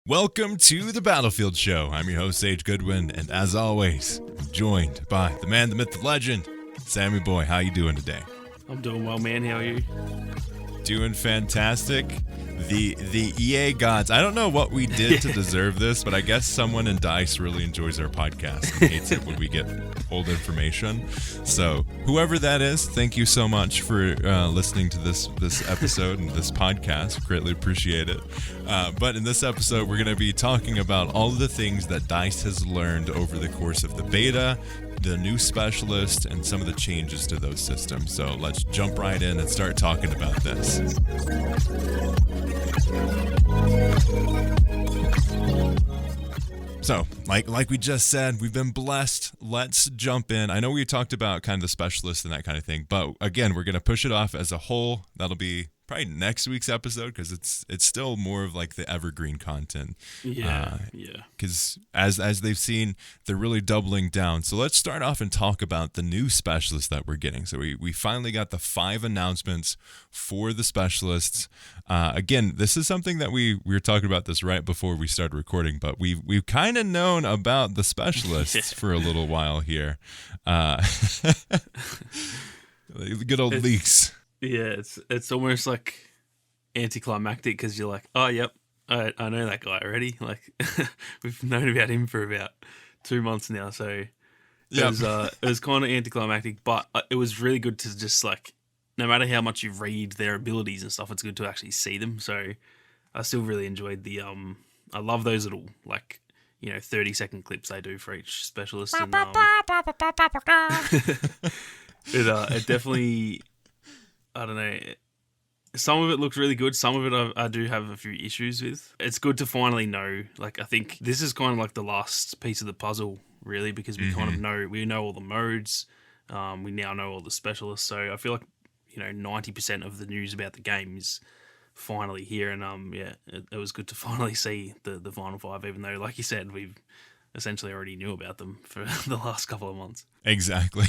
Welcome to the Battlefield Show. I'm your host, Sage Goodwin, and as always, I'm joined by the man, the myth, the legend, Sammy Boy. How you doing today? I'm doing well, man. How are you? Doing fantastic. The EA gods. I don't know what we did to deserve this, but I guess someone in DICE really enjoys our podcast and hates it when we get old information. So whoever that is, thank you so much for listening to this episode and this podcast. Greatly appreciate it. But in this episode, we're going to be talking about all of the things that DICE has learned over the course of the beta, the new specialist, and some of the changes to those systems. So let's jump right in and start talking about this. So, like we just said, we've been blessed. Let's jump in. I know we talked about kind of the specialist and that kind of thing, but again, we're going to push it off as a whole. That'll be probably next week's episode because it's still more of like the evergreen content. Yeah. Because as they've seen, they're really doubling down. So let's start off and talk about the new specialists that we're getting. So we finally got the 5 announcements for the specialists. Again, this is something that we were talking about this right before we started recording, but we've kind of known about the specialists for a little while here. Good old leaks. Yeah, it's almost like anticlimactic because you're like, oh, yep, I know that guy already. Like, we've known about him for about 2 months now, so it was kind of anticlimactic, but it was really good to just like, no matter how much you read their abilities and stuff, it's good to actually see them. So I still really enjoyed the I love those little 30-second clips they do for each specialist. And, it definitely, I don't know. Some of it looks really good. Some of it I do have a few issues with. It's good to finally know. Like, I think this is kind of like the last piece of the puzzle, really, because we kind of know all the modes. We now know all the specialists. So I feel like 90% of the news about the game is finally here. And it was good to finally see the final 5, even though, like you said, we've essentially already knew about them for the last couple of months. Exactly.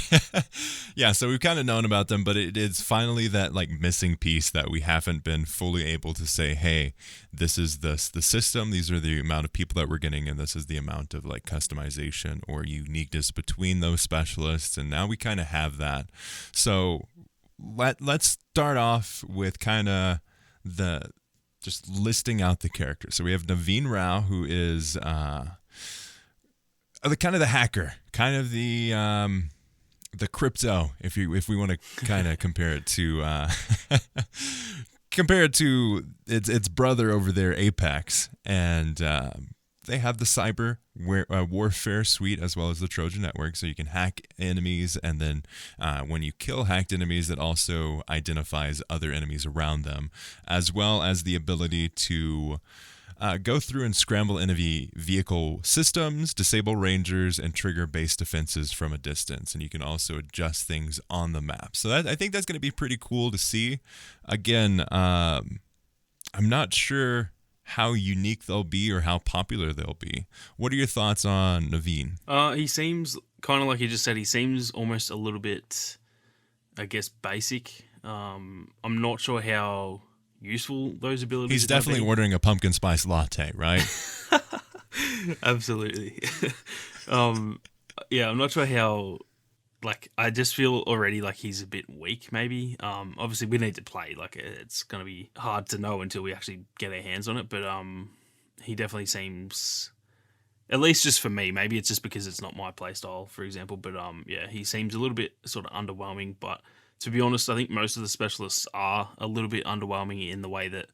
Yeah, so we've kind of known about them, but it is finally that like missing piece that we haven't been fully able to say, hey, this is the system, these are the amount of people that we're getting, and this is the amount of like customization or uniqueness between those specialists, and now we kind of have that. So let's start off with kind of just listing out the characters. So we have Naveen Rao, who is the hacker, kind of the crypto, if we want to kind of compare it to its brother over there, Apex, and they have the cyber warfare suite as well as the Trojan network, so you can hack enemies, and then when you kill hacked enemies, it also identifies other enemies around them, as well as the ability to go through and scramble enemy vehicle systems, disable rangers, and trigger base defenses from a distance. And you can also adjust things on the map. So I think that's going to be pretty cool to see. Again, I'm not sure how unique they'll be or how popular they'll be. What are your thoughts on Naveen? He seems kind of like you just said. He seems almost a little bit, I guess, basic. I'm not sure how useful those abilities. He's definitely ordering a pumpkin spice latte, right? Absolutely. I'm not sure how. Like, I just feel already like he's a bit weak. Maybe. Obviously, we need to play. Like, it's gonna be hard to know until we actually get our hands on it. But he definitely seems, at least just for me. Maybe it's just because it's not my playstyle, for example. But he seems a little bit sort of underwhelming. But to be honest, I think most of the specialists are a little bit underwhelming in the way that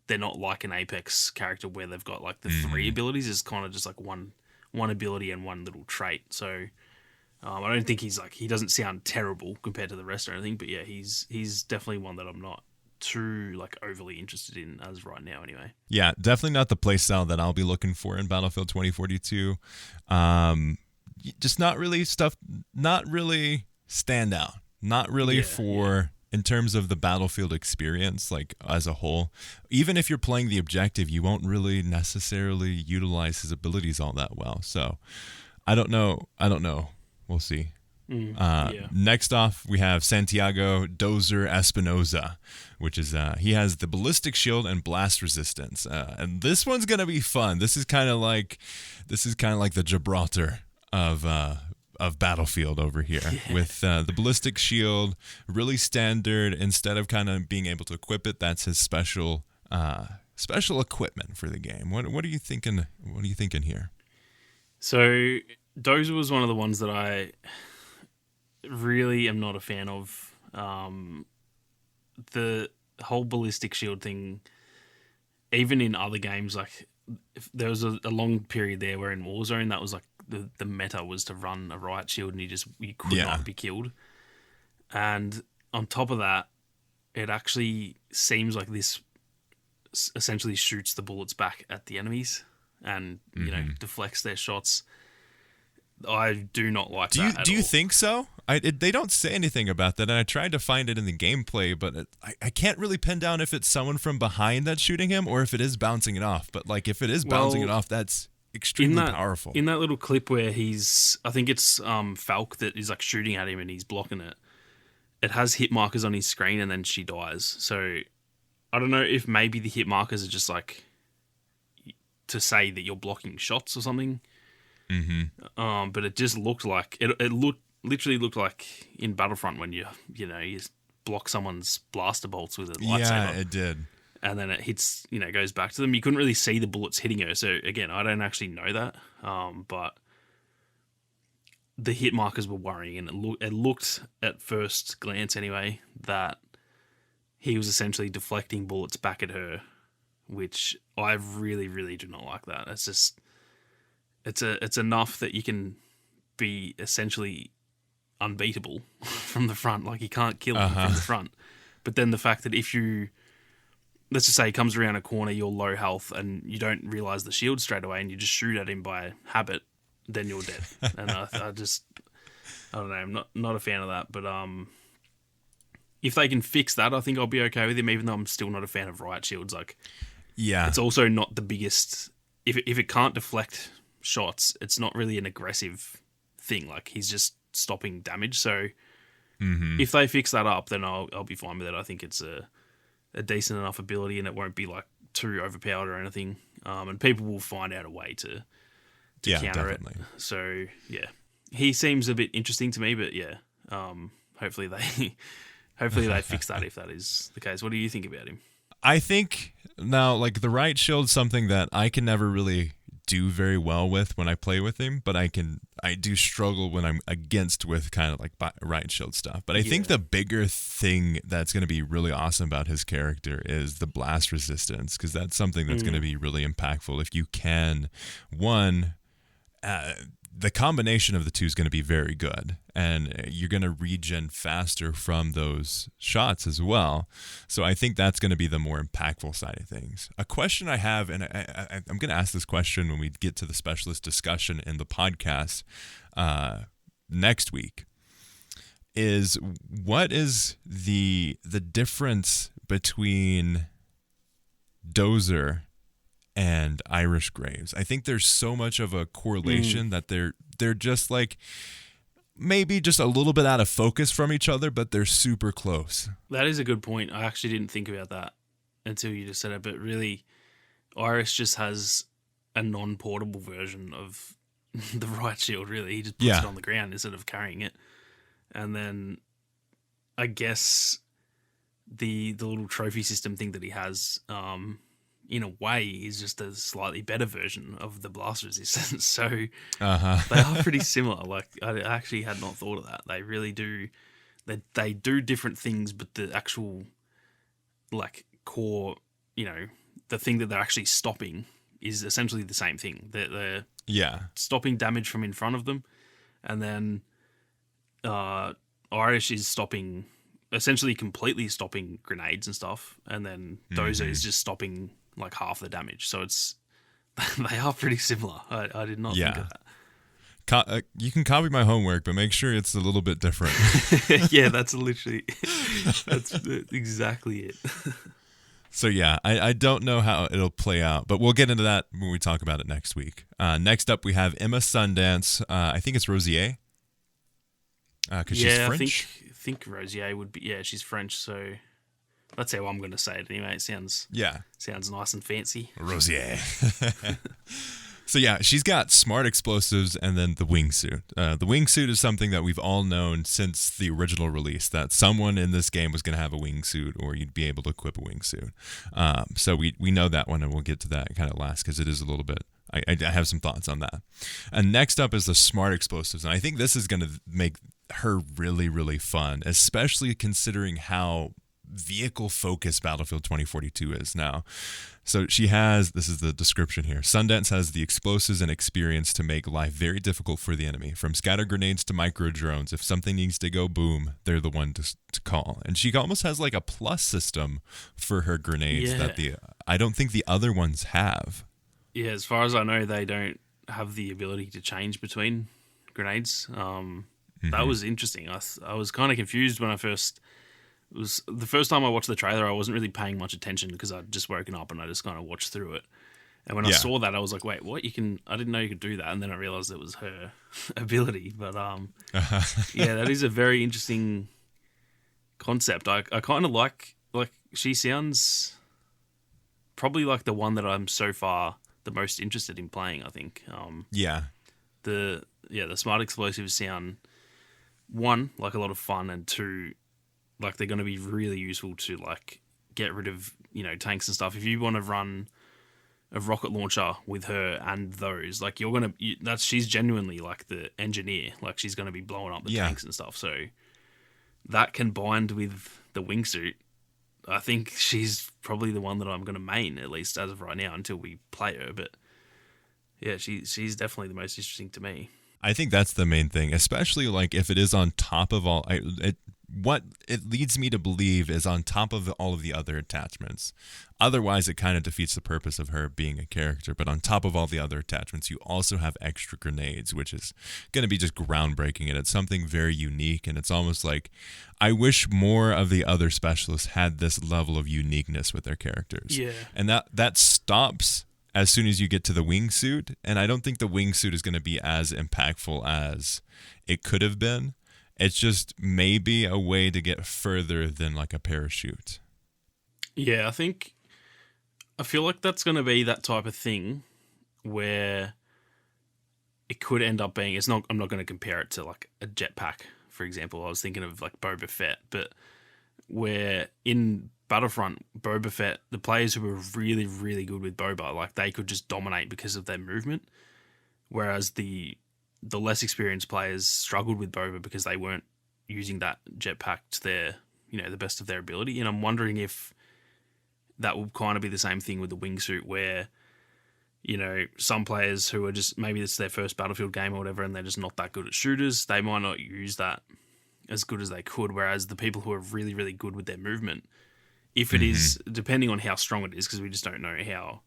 they're not like an Apex character where they've got like the 3 abilities. It's kind of just like one ability and one little trait. So I don't think he doesn't sound terrible compared to the rest or anything. But yeah, he's definitely one that I'm not too like overly interested in as right now anyway. Yeah, definitely not the playstyle that I'll be looking for in Battlefield 2042. Just not really stand out. Not really in terms of the Battlefield experience, like as a whole. Even if you're playing the objective, you won't really necessarily utilize his abilities all that well. So I don't know. We'll see. Yeah. Next off, we have Santiago Dozer Espinoza, which is he has the ballistic shield and blast resistance, and this one's gonna be fun. This is kind of like the Gibraltar of Battlefield over here with the ballistic shield, really standard. Instead of kind of being able to equip it, that's his special equipment for the game. What are you thinking? What are you thinking here? So Dozer was one of the ones that I really am not a fan of. The whole ballistic shield thing, even in other games, like there was a long period there where in Warzone that was like the meta was to run a riot shield and you could not be killed. And on top of that, it actually seems like this essentially shoots the bullets back at the enemies and deflects their shots. I do not like that. Do you think so? They don't say anything about that, and I tried to find it in the gameplay, but I can't really pin down if it's someone from behind that's shooting him or if it is bouncing it off. But like if it is bouncing it off, that's extremely powerful. In that little clip where I think it's Falk that is like shooting at him and he's blocking it. It has hit markers on his screen and then she dies. So I don't know if maybe the hit markers are just like to say that you're blocking shots or something. Mm-hmm. But it just looked like it literally looked like in Battlefront when you block someone's blaster bolts with a lightsaber. Yeah, it did. And then it hits, goes back to them. You couldn't really see the bullets hitting her. So again, I don't actually know that. But the hit markers were worrying, and it looked at first glance anyway that he was essentially deflecting bullets back at her, which I really, really do not like that. It's just it's enough that you can be essentially unbeatable from the front. Like you can't kill him from the front. But then the fact that if you, let's just say he comes around a corner, you're low health and you don't realize the shield straight away and you just shoot at him by habit, then you're dead. And I don't know, I'm not a fan of that. But if they can fix that, I think I'll be okay with him, even though I'm still not a fan of riot shields. Like, yeah, it's also not the biggest. If it can't deflect shots, it's not really an aggressive thing. Like he's just stopping damage. So if they fix that up, then I'll be fine with it. I think it's a decent enough ability, and it won't be like too overpowered or anything. And people will find out a way to counter definitely. it. So yeah, he seems a bit interesting to me. But yeah, hopefully they fix that if that is the case. What do you think about him? I think now, like the riot shield's something that I can never really do very well with when I play with him, but I do struggle when I'm against with kind of like riot shield stuff. But I think the bigger thing that's going to be really awesome about his character is the blast resistance, because that's something that's going to be really impactful if you can. The combination of the two is going to be very good, and you're going to regen faster from those shots as well. So I think that's going to be the more impactful side of things. A question I have, and I'm going to ask this question when we get to the specialist discussion in the podcast next week, is what is the difference between Dozer and Irish Graves? I think there's so much of a correlation that they're just like maybe just a little bit out of focus from each other, but they're super close. That is a good point. I actually didn't think about that until you just said it, but really Irish just has a non-portable version of the riot shield, really. He just puts it on the ground instead of carrying it. And then I guess the little trophy system thing that he has, in a way, is just a slightly better version of the blast resistance. So they are pretty similar. Like I actually had not thought of that. They really do. They do different things, but the actual like core, the thing that they're actually stopping is essentially the same thing. They're stopping damage from in front of them, and then Irish is stopping, essentially completely stopping grenades and stuff, and then Dozer is just stopping like half the damage. So they are pretty similar. I did not think of that. You can copy my homework, but make sure it's a little bit different. Yeah, that's exactly it. So yeah, I don't know how it'll play out, but we'll get into that when we talk about it next week. Next up, we have Emma Sundance. I think it's Rosier. Because she's Yeah, French. I think Rosier would be. Yeah, she's French, so that's how I'm going to say it anyway. It Yeah, sounds nice and fancy. Rosier. So yeah, she's got smart explosives and then the wingsuit. The wingsuit is something that we've all known since the original release, that someone in this game was going to have a wingsuit or you'd be able to equip a wingsuit. So we know that one, and we'll get to that kind of last because it is a little bit. I have some thoughts on that. And next up is the smart explosives. And I think this is going to make her really, really fun, especially considering how vehicle focused Battlefield 2042 is now. So she has, this is the description here, Sundance has the explosives and experience to make life very difficult for the enemy. From scatter grenades to micro drones, if something needs to go boom, they're the one to call. And she almost has like a plus system for her grenades that I don't think the other ones have. Yeah, as far as I know, they don't have the ability to change between grenades. That was interesting. I was kind of confused when I first... It was the first time I watched the trailer. I wasn't really paying much attention because I'd just woken up and I just kind of watched through it. And when I saw that, I was like, "Wait, what? I didn't know you could do that." And then I realized it was her ability. But yeah, that is a very interesting concept. I kind of like she sounds probably like the one that I'm so far the most interested in playing. I think. The smart explosives sound, one, like a lot of fun, and two, like they're going to be really useful to like get rid of, tanks and stuff. If you want to run a rocket launcher with her and those, like she's genuinely like the engineer. Like she's going to be blowing up the tanks and stuff. So that combined with the wingsuit, I think she's probably the one that I'm going to main, at least as of right now, until we play her. But yeah, she's definitely the most interesting to me. I think that's the main thing, especially like if it is on top of all. What it leads me to believe is on top of all of the other attachments. Otherwise, it kind of defeats the purpose of her being a character. But on top of all the other attachments, you also have extra grenades, which is going to be just groundbreaking. And it's something very unique. And it's almost like I wish more of the other specialists had this level of uniqueness with their characters. Yeah. And that stops as soon as you get to the wingsuit. And I don't think the wingsuit is going to be as impactful as it could have been. It's just maybe a way to get further than like a parachute. Yeah, I feel like that's going to be that type of thing where it could end up being, I'm not going to compare it to like a jetpack, for example. I was thinking of like Boba Fett, but where in Battlefront, Boba Fett, the players who were really, really good with Boba, like they could just dominate because of their movement. Whereas the less experienced players struggled with Boba because they weren't using that jetpack to their, the best of their ability. And I'm wondering if that will kind of be the same thing with the wingsuit where, some players who are just, maybe it's their first Battlefield game or whatever, and they're just not that good at shooters, they might not use that as good as they could. Whereas the people who are really, really good with their movement, if it is, depending on how strong it is, because we just don't know how,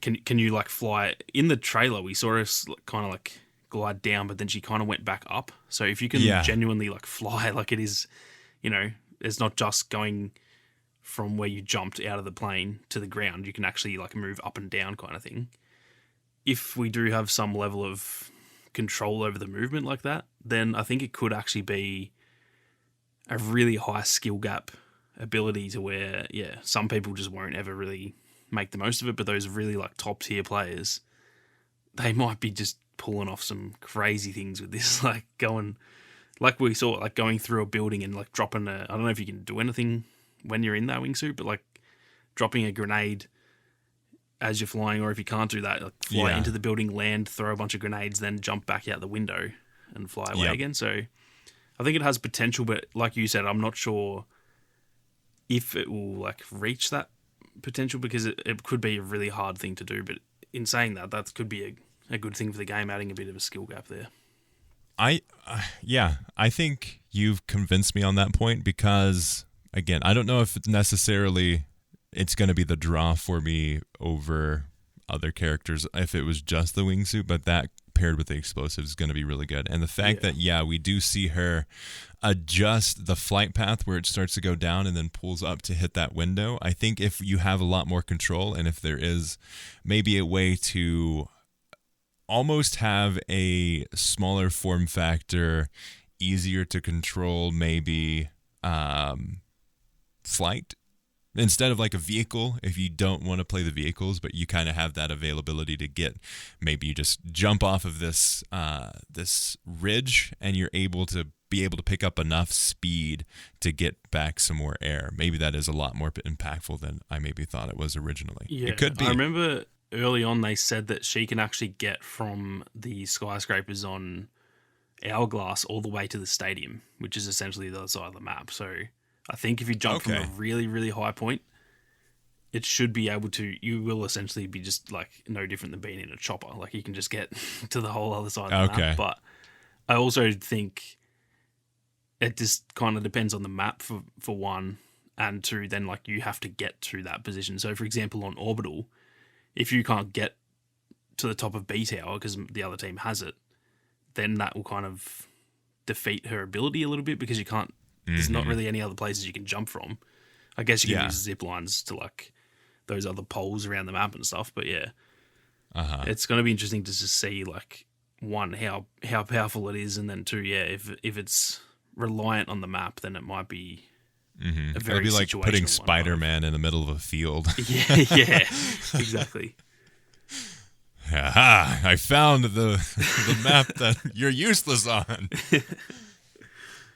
can you like fly? In the trailer, we saw us kind of like glide down, but then she kind of went back up. So if you can genuinely like fly, like it is, it's not just going from where you jumped out of the plane to the ground. You can actually like move up and down kind of thing. If we do have some level of control over the movement like that, then I think it could actually be a really high skill gap ability to where, some people just won't ever really make the most of it, but those really like top tier players, they might be just pulling off some crazy things with this, like going, like we saw, like going through a building and like dropping I don't know if you can do anything when you're in that wingsuit, but like dropping a grenade as you're flying, or if you can't do that, like fly into the building, land, throw a bunch of grenades, then jump back out the window and fly away again. So I think it has potential, but like you said, I'm not sure if it will like reach that potential because it could be a really hard thing to do. But in saying that, that could be a good thing for the game, adding a bit of a skill gap there. I think you've convinced me on that point because, again, I don't know if it's going to be the draw for me over other characters if it was just the wingsuit, but that paired with the explosives is going to be really good. And the fact that, we do see her adjust the flight path where it starts to go down and then pulls up to hit that window. I think if you have a lot more control and if there is maybe a way to almost have a smaller form factor easier to control maybe flight instead of like a vehicle. If you don't want to play the vehicles, but you kind of have that availability to get, maybe you just jump off of this this ridge and you're able to pick up enough speed to get back some more air. Maybe that is a lot more impactful than I maybe thought it was originally. Yeah, it could be. I remember early on they said that she can actually get from the skyscrapers on Hourglass all the way to the stadium, which is essentially the other side of the map. So I think if you jump from a really, really high point, it should be able to, you will essentially be just like no different than being in a chopper. Like you can just get to the whole other side of the map. But I also think it just kind of depends on the map for one, and two, then like you have to get to that position. So for example, on Orbital, if you can't get to the top of B Tower because the other team has it, then that will kind of defeat her ability a little bit because you can't, there's not really any other places you can jump from. I guess you can use zip lines to like those other poles around the map and stuff, but yeah. It's going to be interesting to just see like one, how powerful it is, and then two, if it's reliant on the map, then it might be a very, it'll be like putting Spider-Man in the middle of a field. yeah, exactly. Aha, I found the map that you're useless on.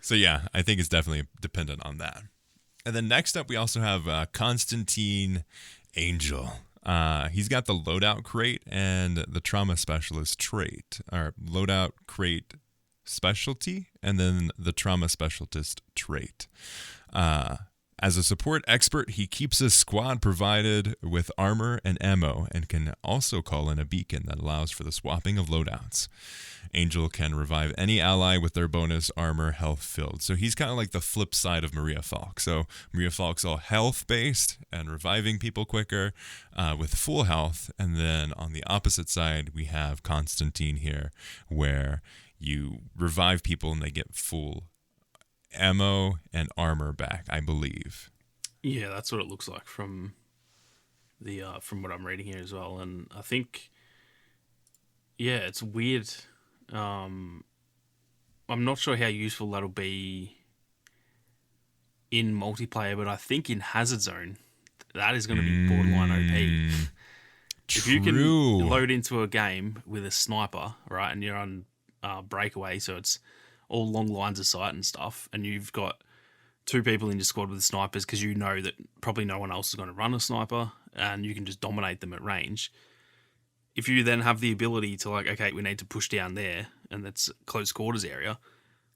So yeah, I think it's definitely dependent on that. And then next up, we also have Constantine Angel. He's got the loadout crate and the trauma specialist trait, or loadout crate specialty, and then the trauma specialist trait. As a support expert, he keeps his squad provided with armor and ammo, and can also call in a beacon that allows for the swapping of loadouts. Angel can revive any ally with their bonus armor health filled. So he's kind of like the flip side of Maria Falk. So Maria Falk's all health based and reviving people quicker with full health. And then on the opposite side, we have Constantine here, where you revive people and they get full ammo and armor back, I believe. Yeah, that's what it looks like from the from what I'm reading here as well. And I think, yeah, it's weird. I'm not sure how useful that'll be in multiplayer, but I think in Hazard Zone, that is going to be borderline OP. If you can load into a game with a sniper, right, and you're on breakaway, so it's all long lines of sight and stuff, and you've got two people in your squad with snipers because you know that probably no one else is going to run a sniper, and you can just dominate them at range. If you then have the ability to like, okay, we need to push down there, and that's close quarters area,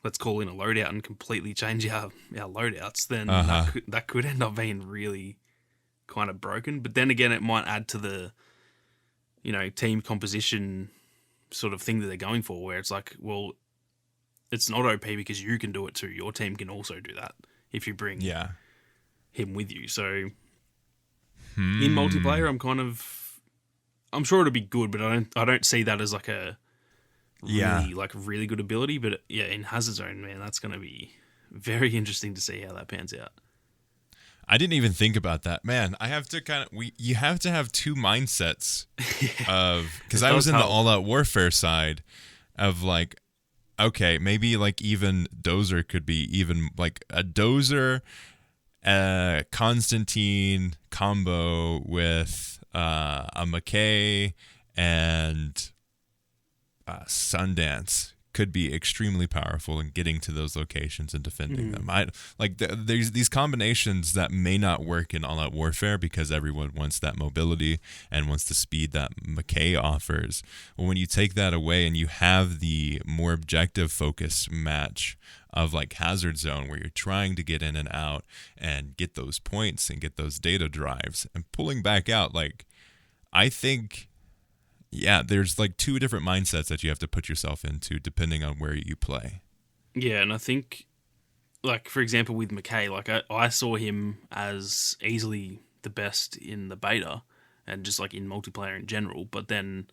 let's call in a loadout and completely change our loadouts, then that could end up being really kind of broken. But then again, it might add to the, team composition sort of thing that they're going for, where it's like, well, it's not OP because you can do it too. Your team can also do that if you bring him with you. So in multiplayer, I'm sure it'll be good, but I don't see that as like a really good ability. But in Hazard Zone, man, that's going to be very interesting to see how that pans out. I didn't even think about that, man. I have to you have to have two mindsets of, because I was in the all-out warfare side of like, okay, maybe like even Dozer could be even like a Dozer, Constantine combo with a McKay and Sundance could be extremely powerful in getting to those locations and defending them. There's these combinations that may not work in all-out warfare because everyone wants that mobility and wants the speed that McKay offers. Well, when you take that away and you have the more objective focused match of like Hazard Zone, where you're trying to get in and out and get those points and get those data drives and pulling back out, like, I think, there's like two different mindsets that you have to put yourself into depending on where you play. Yeah, and I think, like, for example, with McKay, like, I saw him as easily the best in the beta and just, like, in multiplayer in general. But then,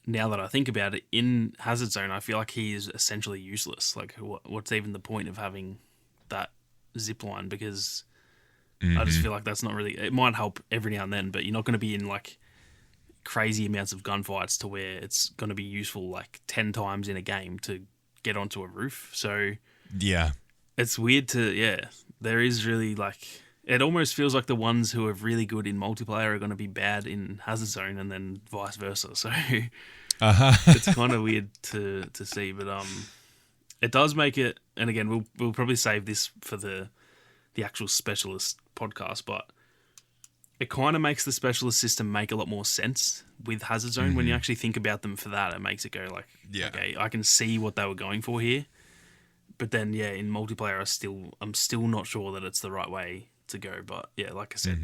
now that I think about it, in Hazard Zone, I feel like he is essentially useless. Like, what's even the point of having that zipline? Because I just feel like that's not really... It might help every now and then, but you're not going to be in, like, crazy amounts of gunfights to where it's going to be useful like 10 times in a game to get onto a roof. So Yeah. it's weird there is really like, it almost feels like the ones who are really good in multiplayer are going to be bad in Hazard Zone and then vice versa. So it's kind of weird to see, but it does make it, and again, we'll probably save this for the actual specialist podcast, but it kind of makes the specialist system make a lot more sense with Hazard Zone. When you actually think about them for that, it makes it go like, okay, I can see what they were going for here. But then, in multiplayer, I'm still not sure that it's the right way to go. But yeah, like I said,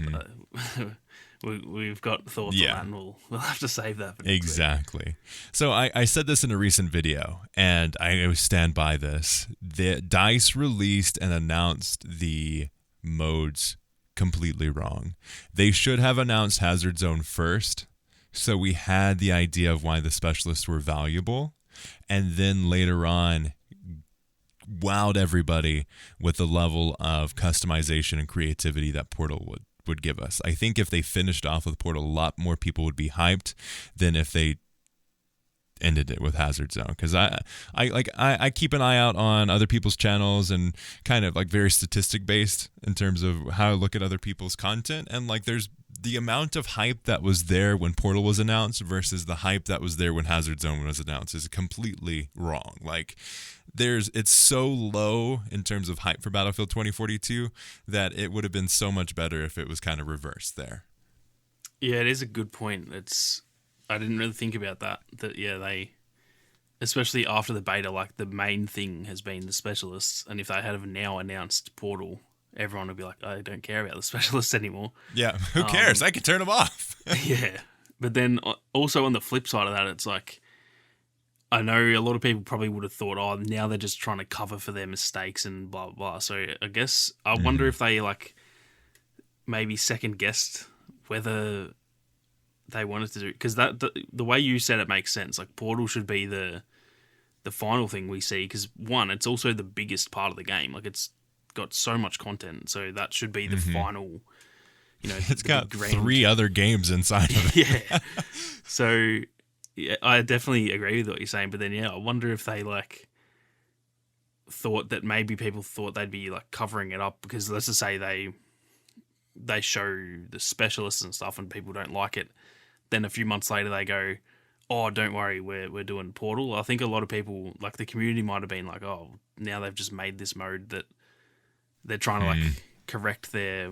we've got thoughts on that, and we'll have to save that for next exactly. Week. So I said this in a recent video, and I stand by this. The DICE released and announced the modes completely wrong. They should have announced Hazard Zone first, so we had the idea of why the specialists were valuable, and then later on wowed everybody with the level of customization and creativity that Portal would give us. I think if they finished off with Portal, a lot more people would be hyped than if they ended it with Hazard Zone, because I keep an eye out on other people's channels and kind of like very statistic based in terms of how I look at other people's content, and like there's the amount of hype that was there when Portal was announced versus the hype that was there when Hazard Zone was announced is completely wrong. Like it's so low in terms of hype for Battlefield 2042 that it would have been so much better if it was kind of reversed there. Yeah, it is a good point. I didn't really think about that. They, especially after the beta, like the main thing has been the specialists, and if they had now announced Portal, everyone would be like, I don't care about the specialists anymore. Yeah, who cares? I could turn them off. Yeah, but then also on the flip side of that, it's like, I know a lot of people probably would have thought, oh, now they're just trying to cover for their mistakes and blah, blah, blah. So I guess I wonder if they like maybe second guessed whether they wanted to do, because the way you said it makes sense. Like Portal should be the final thing we see, because one, it's also the biggest part of the game. Like it's got so much content, so that should be the final. It's got 3 other games inside of it. Yeah. So yeah, I definitely agree with what you're saying, but then I wonder if they like thought that maybe people thought they'd be like covering it up, because let's just say they show the specialists and stuff and people don't like it. Then a few months later they go, oh, don't worry, we're doing Portal. I think a lot of people, like the community, might have been like, oh, now they've just made this mode that they're trying to like correct their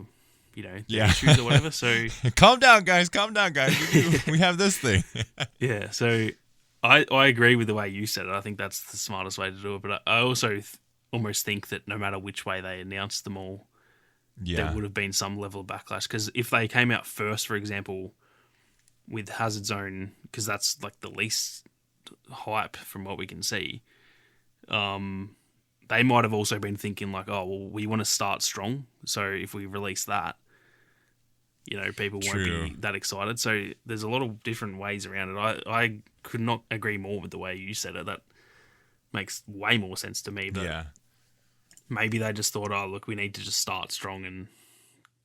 issues or whatever. So calm down, guys. We have this thing. Yeah. So I agree with the way you said it. I think that's the smartest way to do it. But I also almost think that no matter which way they announced them all, there would have been some level of backlash. Because if they came out first, for example, with Hazard Zone, because that's like the least hype from what we can see, they might have also been thinking like, oh, well, we want to start strong. So if we release that, people won't be that excited. So there's a lot of different ways around it. I could not agree more with the way you said it. That makes way more sense to me. But maybe they just thought, oh, look, we need to just start strong and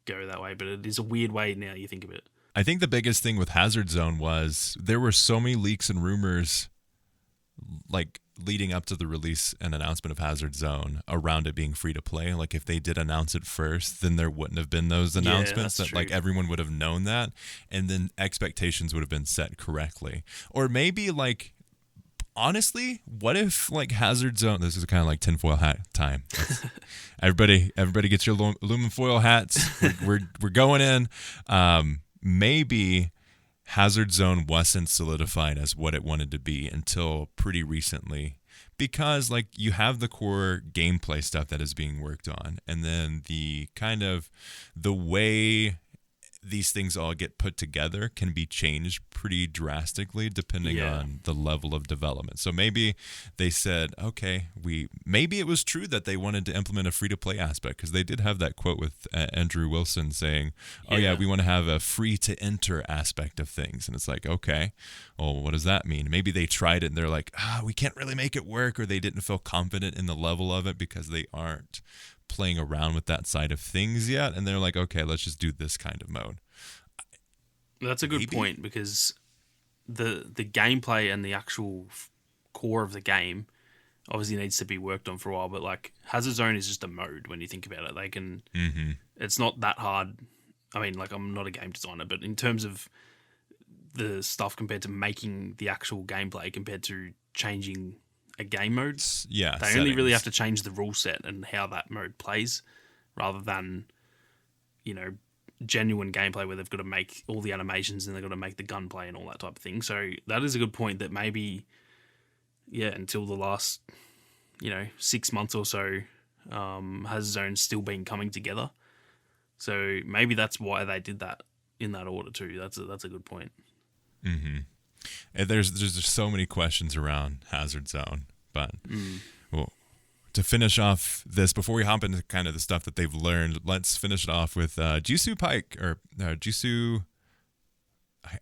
go that way. But it is a weird way now you think of it. I think the biggest thing with Hazard Zone was there were so many leaks and rumors like leading up to the release and announcement of Hazard Zone around it being free to play. Like if they did announce it first, then there wouldn't have been those announcements that like everyone would have known that, and then expectations would have been set correctly. Or maybe like, honestly, what if like Hazard Zone, this is kind of like tinfoil hat time. everybody get your aluminum foil hats. We're going in. Maybe Hazard Zone wasn't solidified as what it wanted to be until pretty recently, because like you have the core gameplay stuff that is being worked on, and then the kind of the way these things all get put together can be changed pretty drastically depending on the level of development. So maybe they said, okay, maybe it was true that they wanted to implement a free-to-play aspect, because they did have that quote with Andrew Wilson saying, we want to have a free-to-enter aspect of things. And it's like, okay, well, what does that mean? Maybe they tried it and they're like, we can't really make it work, or they didn't feel confident in the level of it because they aren't playing around with that side of things yet, and they're like, okay, let's just do this kind of mode. That's a good point, because the gameplay and the actual core of the game, obviously needs to be worked on for a while. But like Hazard Zone is just a mode when you think about it. They can. Mm-hmm. It's not that hard. I mean, like I'm not a game designer, but in terms of the stuff compared to making the actual gameplay compared to changing a game mode, they only really have to change the rule set and how that mode plays, rather than genuine gameplay where they've got to make all the animations and they've got to make the gunplay and all that type of thing. So that is a good point that maybe, until the last, 6 months or so, Hazard Zone's still been coming together. So maybe that's why they did that in that order too. That's a good point. Mm-hmm. And there's just so many questions around Hazard Zone, but well, to finish off this, before we hop into kind of the stuff that they've learned, let's finish it off with Jisoo Paik, or Jisoo.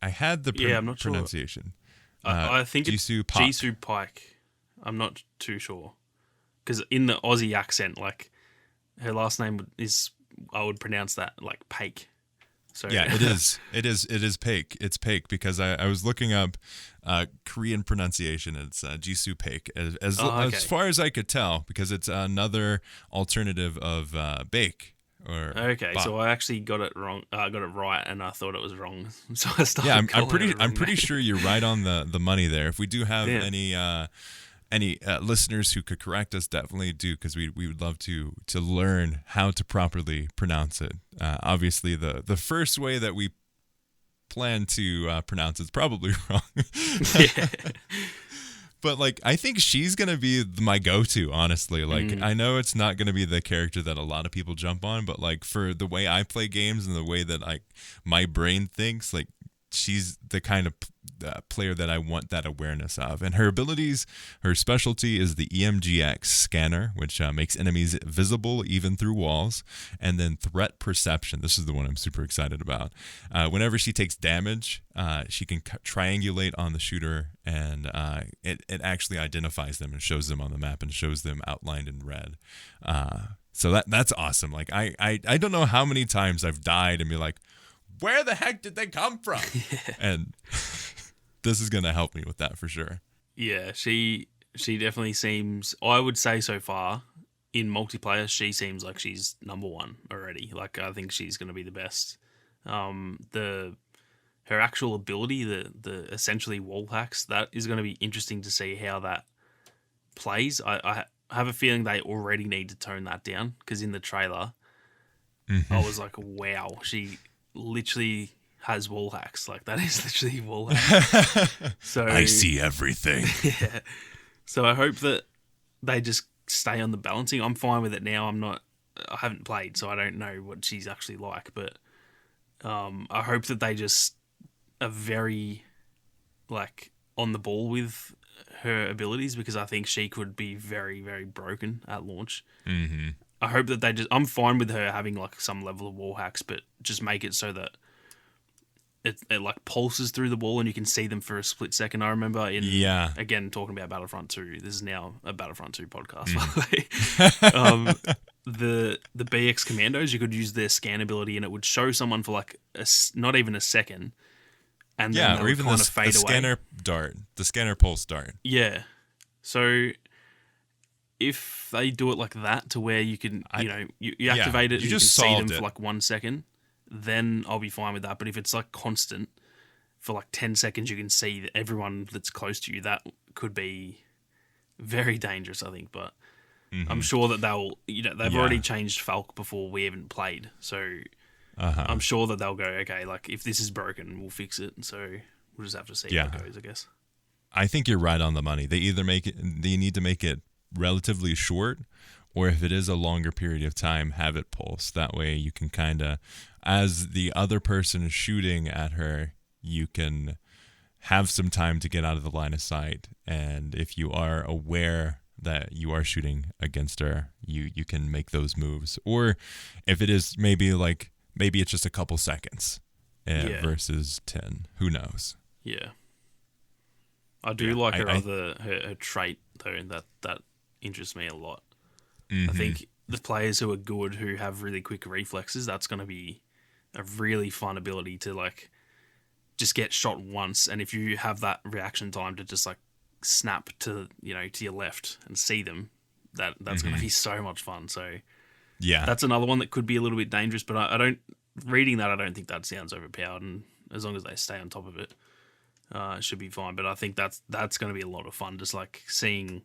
I had the I'm not pronunciation. Sure. I think Jisoo it's Jisoo Paik. I'm not too sure, because in the Aussie accent, like her last name is, I would pronounce that like Paik. So yeah, it is. It is Paik. It's Paik, because I was looking up Korean pronunciation. It's Jisoo Paik, as far as I could tell, because it's another alternative of bake. Okay, bop. So I actually got it wrong. I got it right, and I thought it was wrong. So I started. Yeah, I'm pretty sure you're right on the money there. If we do have any listeners who could correct us, definitely do, because we would love to learn how to properly pronounce it. Obviously, the first way that we plan to pronounce it's probably wrong. Yeah. But like, I think she's gonna be my go-to, honestly. Like, I know it's not gonna be the character that a lot of people jump on, but like, for the way I play games and the way that my brain thinks, like, she's the kind of player that I want that awareness of. And her abilities, her specialty is the EMGX scanner, which makes enemies visible even through walls. And then threat perception. This is the one I'm super excited about. Whenever she takes damage, she can triangulate on the shooter, and it actually identifies them and shows them on the map and shows them outlined in red. So that's awesome. Like, I don't know how many times I've died and be like, where the heck did they come from? Yeah. And this is going to help me with that for sure. Yeah, she definitely seems, I would say so far, in multiplayer, she seems like she's number one already. Like, I think she's going to be the best. Her actual ability, the essentially wall hacks, that is going to be interesting to see how that plays. I have a feeling they already need to tone that down, because in the trailer, I was like, wow, she literally has wall hacks. Like, that is literally wall hacks. So I see everything. Yeah. So I hope that they just stay on the balancing. I'm fine with it now. I haven't played, so I don't know what she's actually like, but I hope that they just are very like on the ball with her abilities, because I think she could be very, very broken at launch. Mm-hmm. I hope that I'm fine with her having like some level of wall hacks, but just make it so that it like pulses through the wall and you can see them for a split second. I remember again, talking about Battlefront 2. This is now a Battlefront 2 podcast, by the way. The BX Commandos, you could use their scan ability and it would show someone for like not even a second. And then or even the scanner dart, the scanner pulse dart. Yeah. So if they do it like that, to where you can, you activate it and you can see them for like 1 second, then I'll be fine with that. But if it's like constant for like 10 seconds, you can see everyone that's close to you, that could be very dangerous, I think. But I'm sure that they've already changed Falk before we even played. So I'm sure that they'll go, okay, like if this is broken, we'll fix it. So we'll just have to see how it goes, I guess. I think you're right on the money. They need to make it relatively short, or if it is a longer period of time, have it pulse. That way you can kind of, as the other person is shooting at her, you can have some time to get out of the line of sight. And if you are aware that you are shooting against her, you can make those moves. Or if it is maybe it's just a couple seconds versus 10, who knows? Yeah. I do like her trait though, and that interests me a lot. I think the players who are good, who have really quick reflexes, that's going to be a really fun ability to like just get shot once, and if you have that reaction time to just like snap to your left and see them, that's going to be so much fun. So Yeah. that's another one that could be a little bit dangerous, but I don't reading that. I don't think that sounds overpowered, and as long as they stay on top of it, it should be fine. But I think that's going to be a lot of fun, just like seeing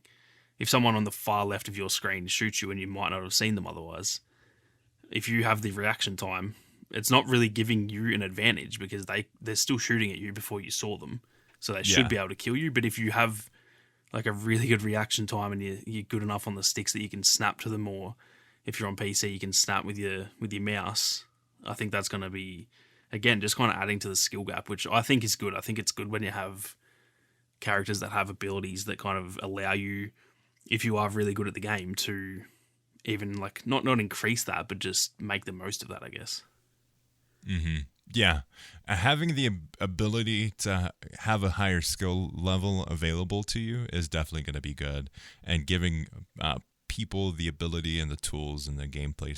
if someone on the far left of your screen shoots you and you might not have seen them otherwise. If you have the reaction time, it's not really giving you an advantage because they're still shooting at you before you saw them, so they should be able to kill you. But if you have like a really good reaction time and you're good enough on the sticks that you can snap to them, or if you're on PC you can snap with your mouse, I think that's going to be, again, just kind of adding to the skill gap, which I think is good. I think it's good when you have characters that have abilities that kind of allow you, if you are really good at the game, to even like not increase that, but just make the most of that, I guess. Mm-hmm. Yeah. Having the ability to have a higher skill level available to you is definitely going to be good. And giving people the ability and the tools and the gameplay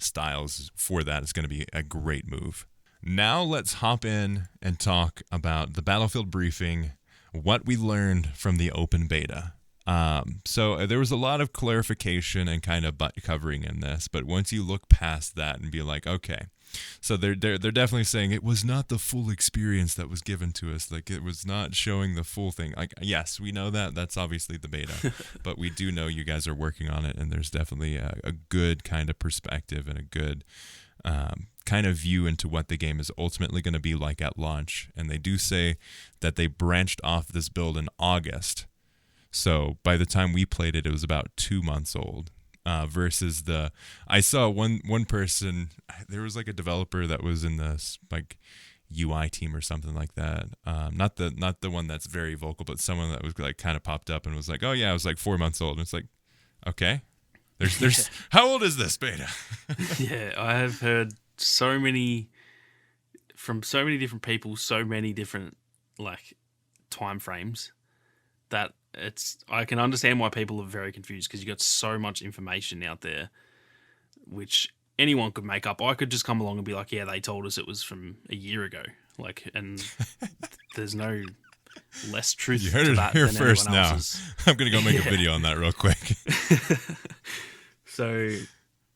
styles for that is going to be a great move. Now let's hop in and talk about the Battlefield briefing, what we learned from the open beta. So there was a lot of clarification and kind of butt covering in this, but once you look past that and be like, okay, so they're definitely saying it was not the full experience that was given to us. Like, it was not showing the full thing. Like, yes, we know that. That's obviously the beta, but we do know you guys are working on it, and there's definitely a good kind of perspective and a good kind of view into what the game is ultimately going to be like at launch. And they do say that they branched off this build in August. So by the time we played it, it was about 2 months old. Versus I saw one person, there was like a developer that was in this like UI team or something like that. Not the one that's very vocal, but someone that was like kind of popped up and was like, oh yeah, I was like 4 months old. And it's like, okay, there's how old is this beta? Yeah, I have heard from so many different people, so many different like time frames that I can understand why people are very confused, because you got so much information out there, which anyone could make up. I could just come along and be like, yeah, they told us it was from a year ago. Like, and there's no less truth you heard to it that here than first anyone now. else's. I'm going to go make a video on that real quick. So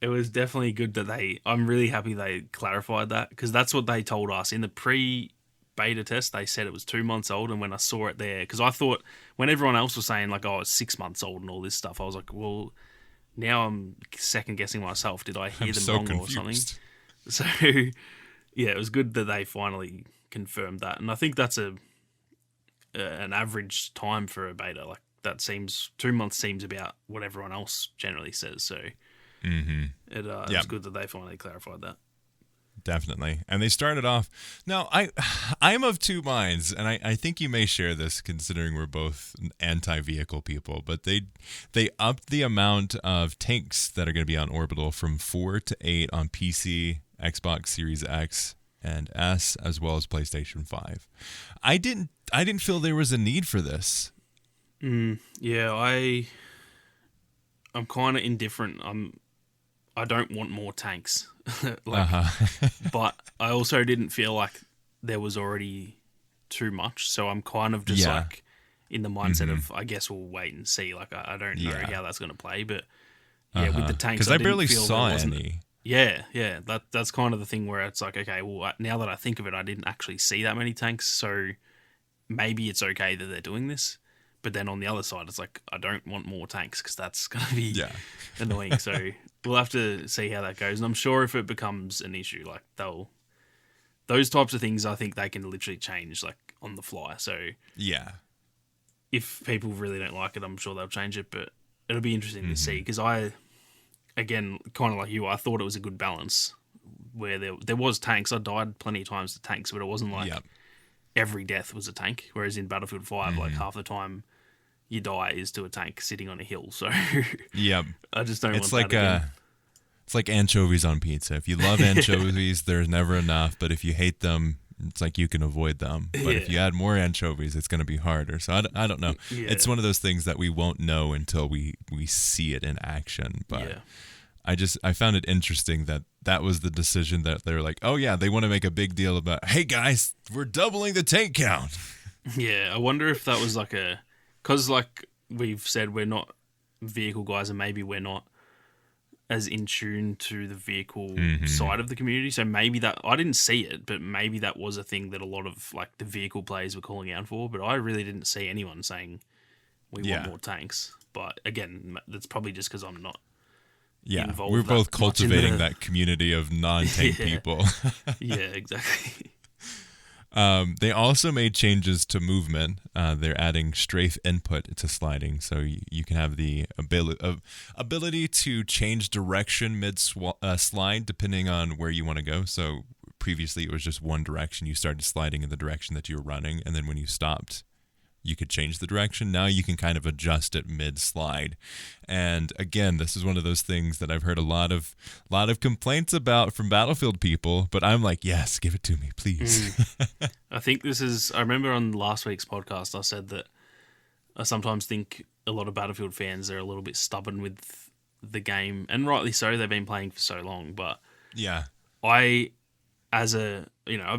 it was definitely good that I'm really happy they clarified that, because that's what they told us in the beta test. They said it was 2 months old, and when I saw it there, because I thought when everyone else was saying like, oh, it's 6 months old and all this stuff, I was like, well, now I'm second guessing myself. Did I hear them so wrong confused. or something? So yeah, it was good that they finally confirmed that, and I think that's an average time for a beta. Like, that seems 2 months seems about what everyone else generally says. So it was good that they finally clarified that. Definitely. And they started off. Now, I'm of two minds, and I think you may share this considering we're both anti-vehicle people, but they upped the amount of tanks that are going to be on Orbital from 4 to 8 on PC, Xbox Series X and S, as well as PlayStation 5. I didn't feel there was a need for this. Yeah, I'm kind of indifferent. I don't want more tanks. But I also didn't feel like there was already too much, so I'm kind of just like in the mindset of, I guess we'll wait and see. Like, I don't know how that's going to play, but with the tanks, because I barely saw any. Yeah, that's kind of the thing where it's like, okay, well, now that I think of it, I didn't actually see that many tanks, so maybe it's okay that they're doing this. But then on the other side, it's like, I don't want more tanks, because that's going to be annoying. So we'll have to see how that goes. And I'm sure if it becomes an issue, like those types of things, I think they can literally change like on the fly. So if people really don't like it, I'm sure they'll change it. But it'll be interesting to see, because again, kind of like you, I thought it was a good balance where there was tanks. I died plenty of times to tanks, but it wasn't like every death was a tank. Whereas in Battlefield 5, like half the time you die is to a tank sitting on a hill. So I just don't want that again. It's like anchovies on pizza. If you love anchovies, there's never enough. But if you hate them, it's like you can avoid them. But if you add more anchovies, it's going to be harder. So I don't know. It's one of those things that we won't know until we see it in action. But I found it interesting that was the decision that they were like, oh yeah, they want to make a big deal about, hey guys, we're doubling the tank count. Yeah, I wonder if that was like a because like we've said, we're not vehicle guys, and maybe we're not as in tune to the vehicle side of the community. So maybe that, I didn't see it, but maybe that was a thing that a lot of like the vehicle players were calling out for. But I really didn't see anyone saying we want more tanks. But again, that's probably just because I'm not. Yeah, we're both cultivating that community of non-tank people. Yeah, exactly. They also made changes to movement. They're adding strafe input to sliding, so you can have the ability to change direction mid-slide depending on where you want to go. So previously it was just one direction. You started sliding in the direction that you were running, and then when you stopped, you could change the direction. Now you can kind of adjust it mid-slide. And again, this is one of those things that I've heard a lot of complaints about from Battlefield people, but I'm like, yes, give it to me, please. I think I remember on last week's podcast, I said that I sometimes think a lot of Battlefield fans are a little bit stubborn with the game, and rightly so, they've been playing for so long, but yeah, I've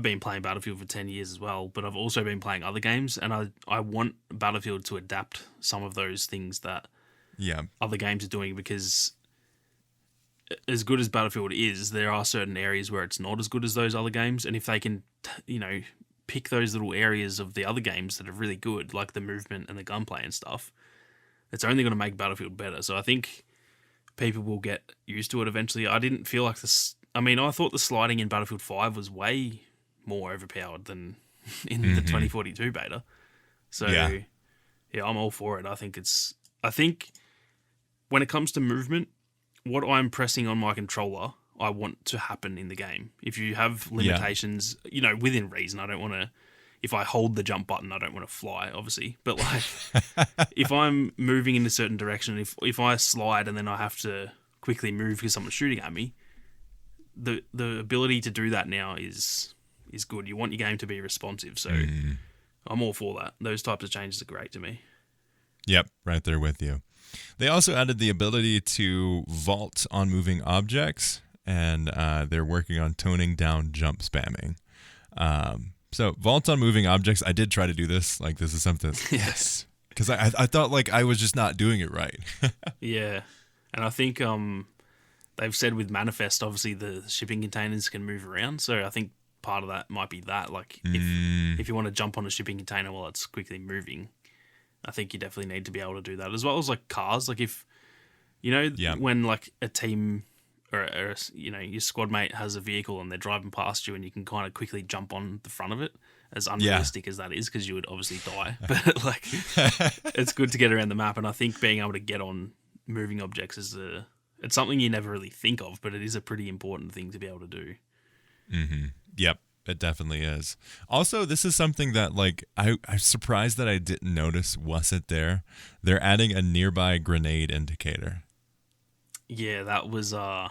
been playing Battlefield for 10 years as well, but I've also been playing other games, and I want Battlefield to adapt some of those things that other games are doing, because as good as Battlefield is, there are certain areas where it's not as good as those other games, and if they can, pick those little areas of the other games that are really good, like the movement and the gunplay and stuff, it's only going to make Battlefield better. So I think people will get used to it eventually. I didn't feel like this. I mean, I thought the sliding in Battlefield 5 was way more overpowered than in the 2042 beta. So, yeah, I'm all for it. I think when it comes to movement, what I'm pressing on my controller, I want to happen in the game. If you have limitations, within reason, I don't want to, if I hold the jump button, I don't want to fly, obviously. But like, if I'm moving in a certain direction, if I slide and then I have to quickly move because someone's shooting at me, the ability to do that now is good. You want your game to be responsive, so I'm all for that. Those types of changes are great to me. Yep, right there with you. They also added the ability to vault on moving objects, and they're working on toning down jump spamming. So vault on moving objects, I did try to do this. Like, this is something, yes, because I thought like I was just not doing it right. Yeah, and I think they've said with Manifest, obviously the shipping containers can move around, so I think part of that might be that. Like, if you want to jump on a shipping container while it's quickly moving, I think you definitely need to be able to do that, as well as like cars. Like if when like a team or your squad mate has a vehicle and they're driving past you, and you can kind of quickly jump on the front of it, as unrealistic as that is, because you would obviously die. But like, it's good to get around the map, and I think being able to get on moving objects it's something you never really think of, but it is a pretty important thing to be able to do. Mm-hmm. Yep, it definitely is. Also, this is something that like I'm surprised that I didn't notice wasn't there. They're adding a nearby grenade indicator. Yeah, that was I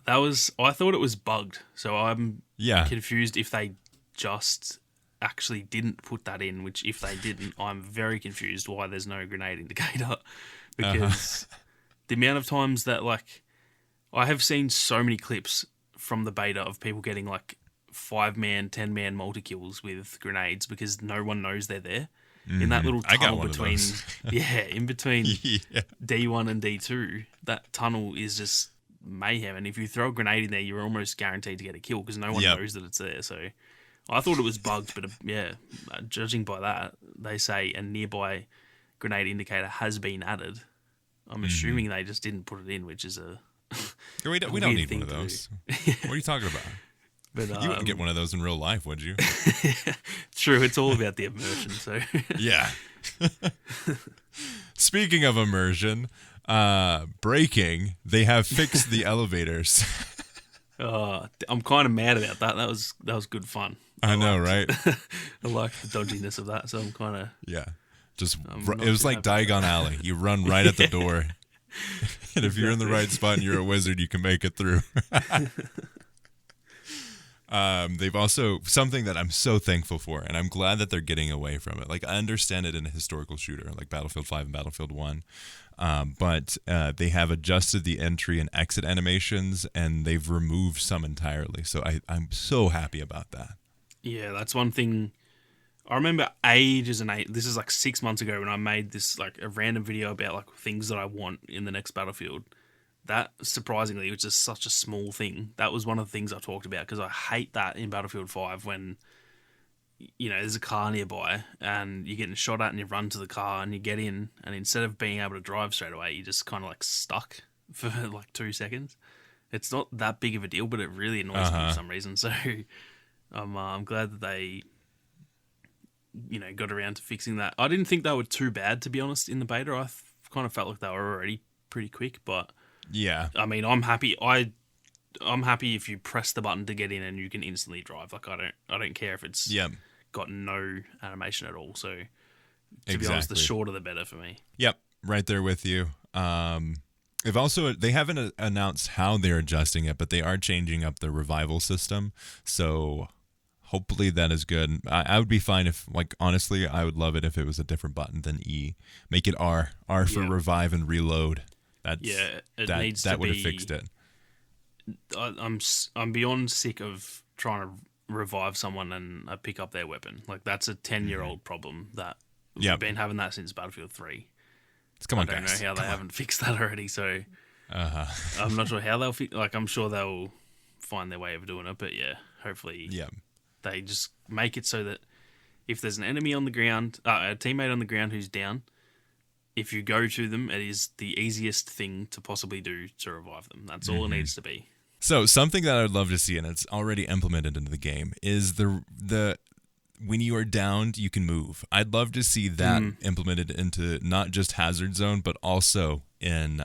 thought it was bugged, so I'm confused if they just actually didn't put that in, which if they didn't, I'm very confused why there's no grenade indicator, because the amount of times that like I have seen so many clips from the beta of people getting like 5-man, 10-man multi-kills with grenades because no one knows they're there. In that little tunnel between in between D1 and D2, that tunnel is just mayhem, and if you throw a grenade in there, you're almost guaranteed to get a kill because no one knows that it's there. So I thought it was bugged, but judging by that, they say a nearby grenade indicator has been added. I'm assuming they just didn't put it in, which is we don't need one of those. What are you talking about? But, you wouldn't get one of those in real life, would you? True, it's all about the immersion. So yeah. Speaking of immersion, braking, they have fixed the elevators. I'm kind of mad about that. That was good fun. I know, right? I like the dodginess of that, so I'm kind of it was like Diagon Alley. You run right at the door, and if you're in the right spot and you're a wizard, you can make it through. They've also, something that I'm so thankful for, and I'm glad that they're getting away from it. Like, I understand it in a historical shooter like Battlefield 5 and Battlefield 1, but they have adjusted the entry and exit animations, and they've removed some entirely. So I'm so happy about that. Yeah, that's one thing I remember ages and ages. This is like 6 months ago when I made this like a random video about like things that I want in the next Battlefield. That surprisingly, which is such a small thing, that was one of the things I talked about because I hate that in Battlefield 5 when there's a car nearby and you're getting shot at and you run to the car and you get in and instead of being able to drive straight away, you're just kind of like stuck for like 2 seconds. It's not that big of a deal, but it really annoys me for some reason. So I'm glad that they got around to fixing that. I didn't think they were too bad, to be honest, in the beta. I kind of felt like they were already pretty quick, but yeah, I mean, I'm happy. I'm happy if you press the button to get in and you can instantly drive. Like I don't care if it's got no animation at all. So to be honest, the shorter the better for me. Yep, right there with you. They haven't announced how they're adjusting it, but they are changing up the revival system. So hopefully that is good. I would be fine if, like, honestly, I would love it if it was a different button than E. Make it R for revive and reload. Needs that to would have be fixed it. I'm beyond sick of trying to revive someone and pick up their weapon. Like that's a 10-year-old problem that we've been having that since Battlefield 3. I don't know how they haven't fixed that already. So I'm not sure how they'll fix. Like I'm sure they'll find their way of doing it. But yeah, hopefully they just make it so that if there's an enemy on the ground, a teammate on the ground who's down, if you go to them, it is the easiest thing to possibly do to revive them. That's all it needs to be. So something that I would love to see, and it's already implemented into the game, is the when you are downed, you can move. I'd love to see that implemented into not just Hazard Zone, but also in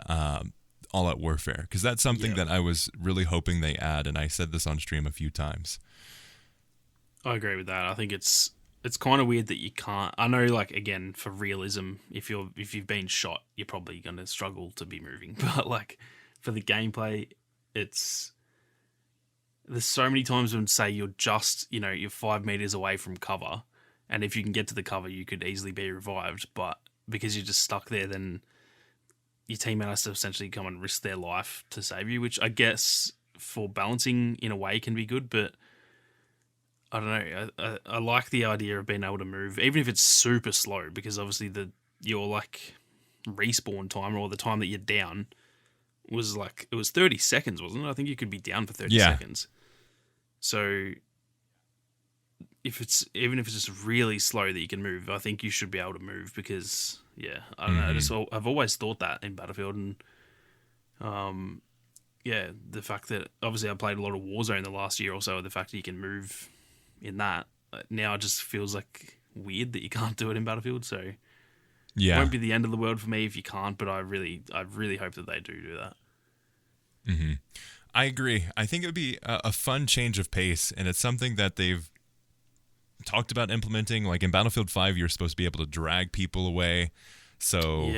All Out Warfare, because that's something that I was really hoping they add, and I said this on stream a few times. I agree with that. I think it's kind of weird that you can't. I know, like again, for realism, if you've been shot, you're probably going to struggle to be moving. But like for the gameplay, there's so many times when say you're just you're 5 meters away from cover, and if you can get to the cover, you could easily be revived. But because you're just stuck there, then your teammate has to essentially come and risk their life to save you, which I guess for balancing in a way can be good, but. I don't know. I like the idea of being able to move, even if it's super slow, because obviously your like respawn time or the time that you're down was like it was 30 seconds, wasn't it? I think you could be down for 30 seconds. So if it's just really slow that you can move, I think you should be able to move because I don't know. I've always thought that in Battlefield and the fact that obviously I played a lot of Warzone the last year or so, the fact that you can move in that now it just feels like weird that you can't do it in Battlefield. So it won't be the end of the world for me if you can't, but I really hope that they do that. I agree. I think it would be a fun change of pace, and it's something that they've talked about implementing. Like in Battlefield 5, you're supposed to be able to drag people away. So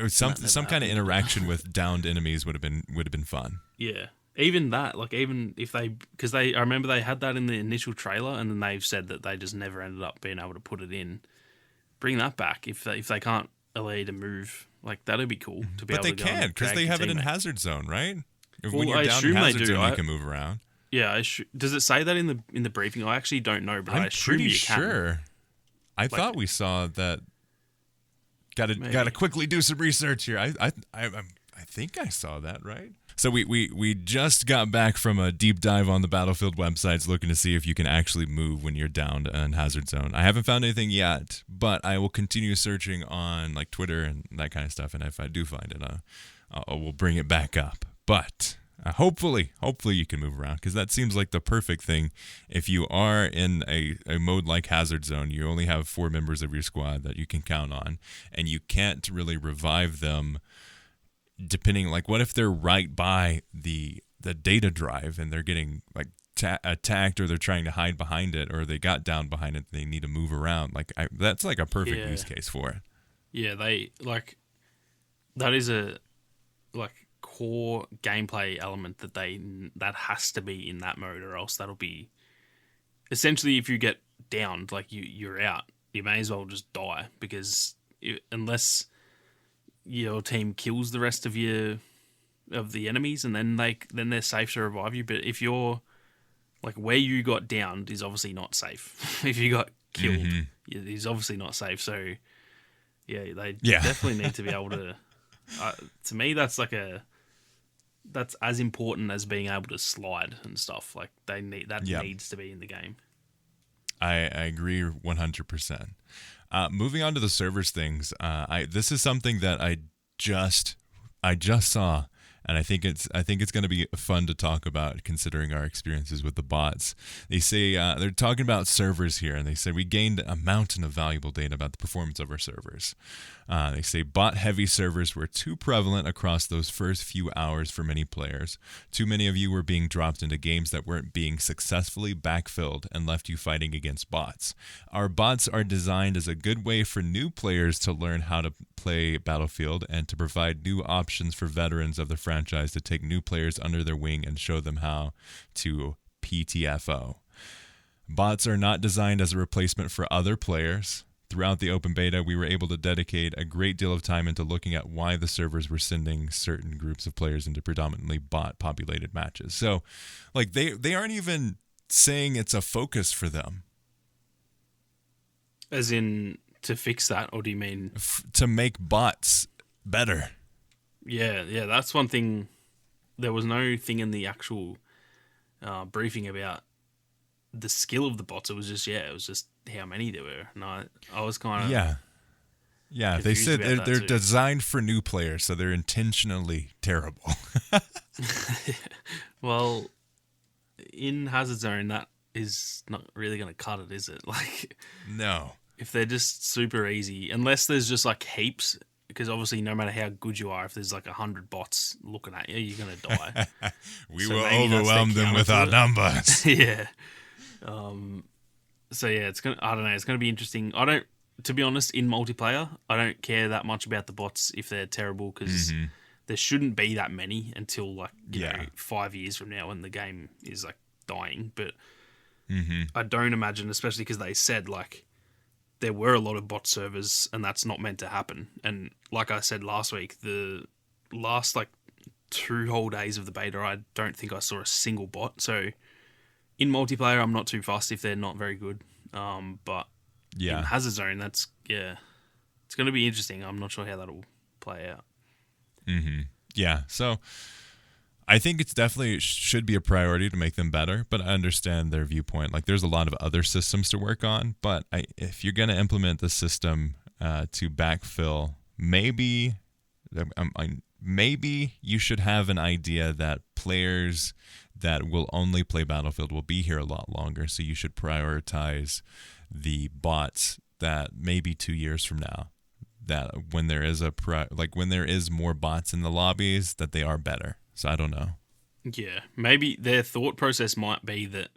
some kind of interaction with downed enemies would have been fun. Yeah. Even that, like even if I remember they had that in the initial trailer, and then they've said that they just never ended up being able to put it in. Bring that back if they can't allow you to move, like that'd be cool to be able to. But they can because they have it in Hazard Zone, right? When you're down in Hazard Zone, you can move around. Yeah, does it say that in the briefing? I actually don't know, but I assume you can. I'm pretty sure. I thought we saw that. Got to quickly do some research here. I think I saw that, right? So we just got back from a deep dive on the Battlefield websites looking to see if you can actually move when you're down in Hazard Zone. I haven't found anything yet, but I will continue searching on like Twitter and that kind of stuff, and if I do find it, we'll bring it back up. But hopefully you can move around, because that seems like the perfect thing. If you are in a mode like Hazard Zone, you only have 4 members of your squad that you can count on, and you can't really revive them depending, like, what if they're right by the data drive and they're getting like attacked, or they're trying to hide behind it, or they got down behind it, they need to move around. Like that's like a perfect use case for it. Yeah, they like that is a like core gameplay element that has to be in that mode, or else that'll be essentially, if you get downed, like you're out. You may as well just die, because unless your team kills the rest of the enemies, and then they're safe to revive you. But if you're like where you got downed is obviously not safe. If you got killed, it's obviously not safe. So yeah, they definitely need to be able to. To me, that's as important as being able to slide and stuff. Like they need that needs to be in the game. I agree 100%. Moving on to the servers things, this is something that I just saw, and I think it's going to be fun to talk about considering our experiences with the bots. They say they're talking about servers here, and they say we gained a mountain of valuable data about the performance of our servers. They say bot-heavy servers were too prevalent across those first few hours for many players. Too many of you were being dropped into games that weren't being successfully backfilled and left you fighting against bots. Our bots are designed as a good way for new players to learn how to play Battlefield and to provide new options for veterans of the franchise to take new players under their wing and show them how to PTFO. Bots are not designed as a replacement for other players. Throughout the open beta, we were able to dedicate a great deal of time into looking at why the servers were sending certain groups of players into predominantly bot-populated matches. So, like, they aren't even saying it's a focus for them. As in to fix that, or do you mean to make bots better? Yeah, that's one thing. There was no thing in the actual briefing about the skill of the bots. It was just how many there were. And I was kind of yeah. They said they're designed for new players, so they're intentionally terrible. Well, in Hazard Zone, that is not really going to cut it, is it? Like, no. If they're just super easy, unless there's just like heaps. Because obviously, no matter how good you are, if there's like 100 bots looking at you, you're going to die. We will overwhelm them with our numbers. Yeah. So yeah, I don't know. It's gonna be interesting. To be honest, in multiplayer, I don't care that much about the bots if they're terrible because there shouldn't be that many until like you know 5 years from now when the game is like dying. But I don't imagine, especially because they said like there were a lot of bot servers and that's not meant to happen. And like I said last week, the last like 2 whole days of the beta, I don't think I saw a single bot. So in multiplayer, I'm not too fussed if they're not very good. But in Hazard Zone, it's going to be interesting. I'm not sure how that'll play out. Yeah, so I think it's definitely should be a priority to make them better, but I understand their viewpoint. Like, there's a lot of other systems to work on, but if you're going to implement the system to backfill, maybe you should have an idea that players that will only play Battlefield will be here a lot longer, so you should prioritize the bots that maybe 2 years from now, that when there is when there is more bots in the lobbies, that they are better. So I don't know. Yeah, maybe their thought process might be that